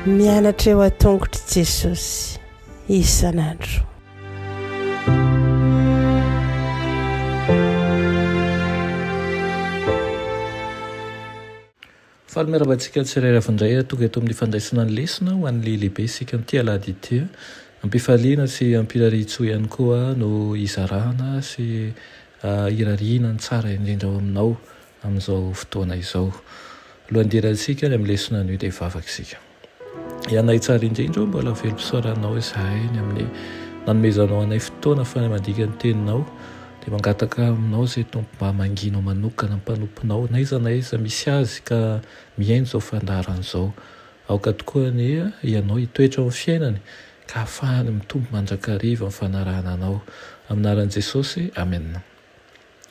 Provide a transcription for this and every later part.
mianatra eo atongotry Jesosy isan'andro. Faly miarabantsika tsirairay avindray tonga eto amin'ny fandraisana ny lesona ho an'ny lehibe isika amin'ity alahady ity ampifaliana sy ampirariatsoa ihany koa no izarana sy irariana ny tsara indrindra ao aminao amin'izao fotoana izao. Lohanderantsika ny amin'ny lesona ny dia vavaka isika. Ianay tsara indrindra mbola velom-pisoaranao izahay ny amin'ny nanomezanao anay fotoana fa mandika ny teninao dia mangataka aminao izay tompo mba manginao manokana mpanomponao naiza na iza misy azy ka miaino izao fandaharan'izao. Aoka tokoa ny ianao hitoetra amin'ny fiainany ka ahafahany mitombo mandrakariva amin'ny fanarahana anao aminaran'i Jesosy. Amen.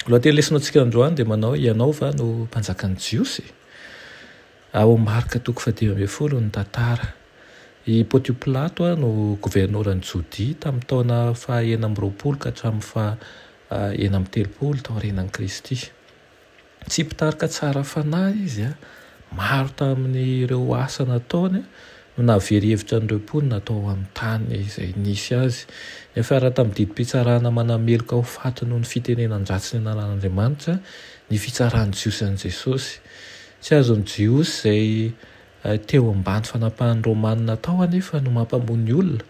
Lohateny lesonantsika androany dia manao ianao va no mpanjakan'ny Jiosy. Ao Marka 10:10 ny tantara. I Pôntio Pilato no governoran'ny Jodia tamin'ny taona faha 9 ka hatramin'ny faha 13 taorianan'i Kristy. Tsy mpitarika tsara fanahy izy maro tamin'ireo asa nataony no nahavery hevitra n'ireo mponina natao amin'ny tany izay nisy azy. Nefa raha tamin'ny didim-pitsarana manameloka ho faty noho ny fitenenan-dratsy ny anan'Andriamanitra ny fitsaran'ny Jiosy an'i Jesosy. Tsy azon'ny Jiosy izay teo ambany fanapahan'ny Romanina tao anefa no mampamony olona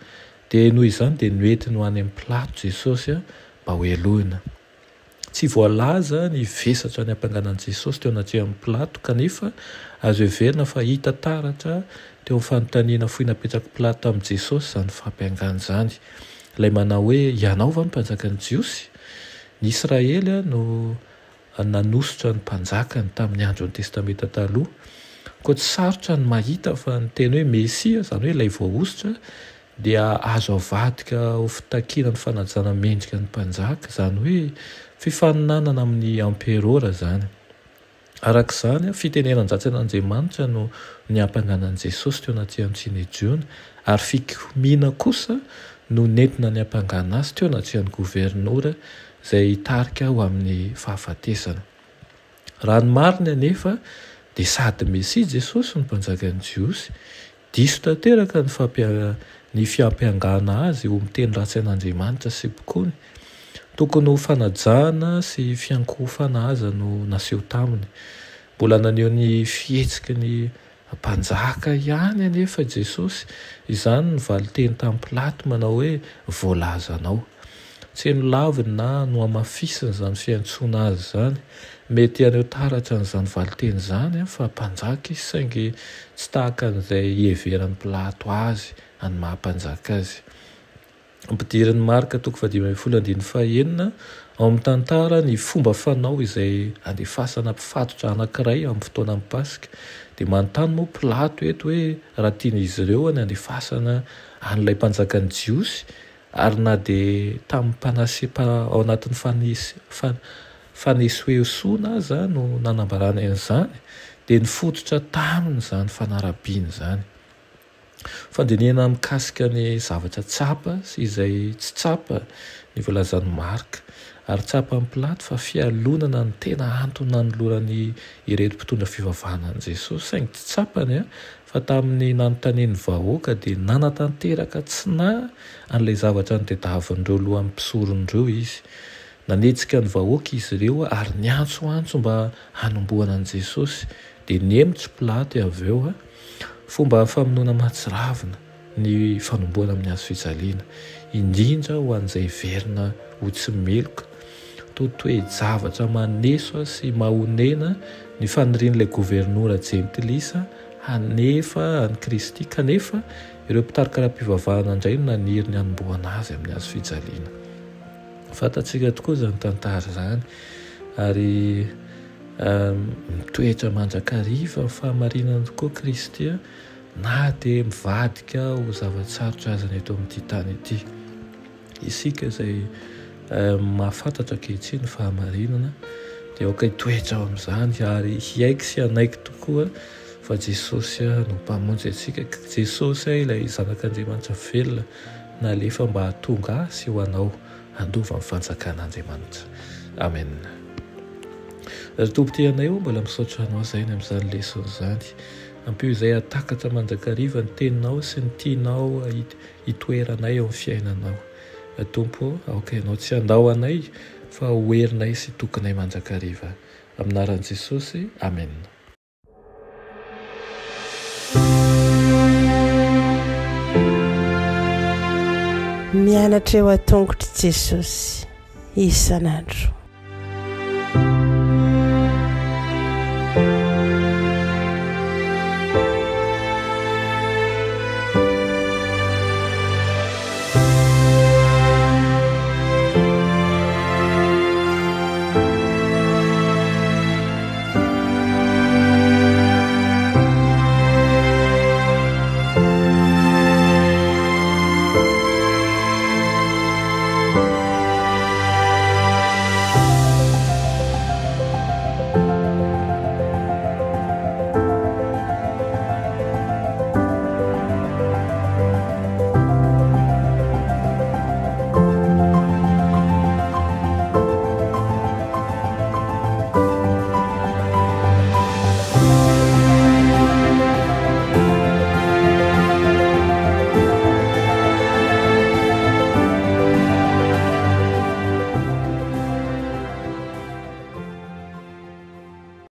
dia noho izany dia noentiny ho any amin'ny Pilato Jesosy mba hoelohina. Tsy voalaza ny vesatra ny ampanganan'i Jesosy teo anatrehany Pilato kanefa azo heverina fa hita taratra teo amin'ny fanontaniana fohy napetraka Pilato amin'i Jesosy izany fampiangana izany. Ilay manao hoe ianao va ny mpanjakan'ny Jiosy? Ny Israely no nanositra ny mpanjakany tamin'ny andron'ny testamenta taloha. Koa tsy sarotra ny mahita fa ny teny hoe Mesia izany hoe ilay voaositra dia azo avadika ho fitakiana ny fanajana mendrika ny mpanjaka izany hoe fifaninanana amin'ny amperora izany. Araka izany fitenenan-dratsy an'Andriamanitra no ny ampanganan'i Jesosy teo anaty tsy nejona ary fikomina kosa no nentina ny ampangana azy teo anaty ny governora izay tarika ho amin'ny fahafatesana. Raha ny marina anefa dia sady Mesia Jesosy ny mpanjakan'ny Jiosy, diso tanteraka ny fiampiangana azy ho miteny ratsy an'Andriamanitra sy mpikony. Tokony ho fanajana sy fiankofana aza no naseho taminy. Mbola naneho ny fihetsiky ny mpanjaka ihany anefa Jesosy, izany ny valiteny tamin'ny Pilato manao hoe voalazanao. Tsy no laviny na no amafisina izany fiantsoana azy izany. Mety aneo taratra n'izany valiteny izany fa mpanjaka izy saingy tsy tahaka an'izay heveran'ny Pilato azy any mahampanjaka azy. Ampidirin'ny Marka 10:15 ao amin'ny tantara ny fomba fanao izay andefasana mpifatotra anankiray amin'ny fotoanan'ny Pasika dia manontany moa Pilato eto hoe raha tian'izy ireo ny andefasana an'ilay mpanjakan'ny Jiosy ary na dia tamin'ny ao anatin'ny fanesoesoana aza no nanambarana an'izany dia nifototra taminy izany fanarabiana izany. Fandinihana mikasika ny zavatra tsapa sy izay tsy tsapa ny voalazan'ny Marka ary tsapa amin'ny Pilato fa fialonana ny tena antony nanoloran'ny ireto mpitondra fivavahana an'i Jesosy saingy tsy tsapany fa tamin'ny nanontanian'ny vahoaka dia nanatanteraka tsinahy an'ilay zavatra nitadiavin'ireo lohan'ny mpisorondreo izy. Nanetsika ny vahoaka izy ireo ary niantsoantso mba hanombohana an'i Jesosy dia nemotry Pilato avy eo fomba famonoana mahatsiravina ny fanombohana amin'ny hazo fijaliana indrindra ho an'izay verina ho tsy meloka totoe zavatra maneso sy mahonena ny fanirian'ilay governora Jentilisa hanefa any Kristy kanefa ireo mpitarika raha-pivavahana indray no naniry ny hanombohana azy amin'ny hazo fijaliana. Fantatsika tokoa izany tantara izany ary mitoetra mandrakariva ny fahamarinana tokoa Kristy na dia mivadika ho zavatsarotra azany eto amin'ity tany ity. Isika izay mahafantatra ankehitriny ny fahamarinana dia aoka hitoetra ao amin'izany ary hiaiky sy hanaiky tokoa fa Jesosy no mpamonjy antsika. Jesosy ilay zanak'Andriamanitra velona na alefa mba hahatonga sy ho anao handova amin'ny fanjakan'Andriamanitra. Amen. tompo tianay io mbola misaotra anao zay ny amin'izany lesona zany, ampio izay atakatra manjakariva ny teninao sy ny tianao hitoeranay eo amin'ny fiainanao. Tompo, aoka ianao tsy andao anay fa hoerinay sy tokonay manjakariva. Amin'ny anaran'i Jesosy, amen. Mianatra eo an-tongotry Jesosy isan'andro.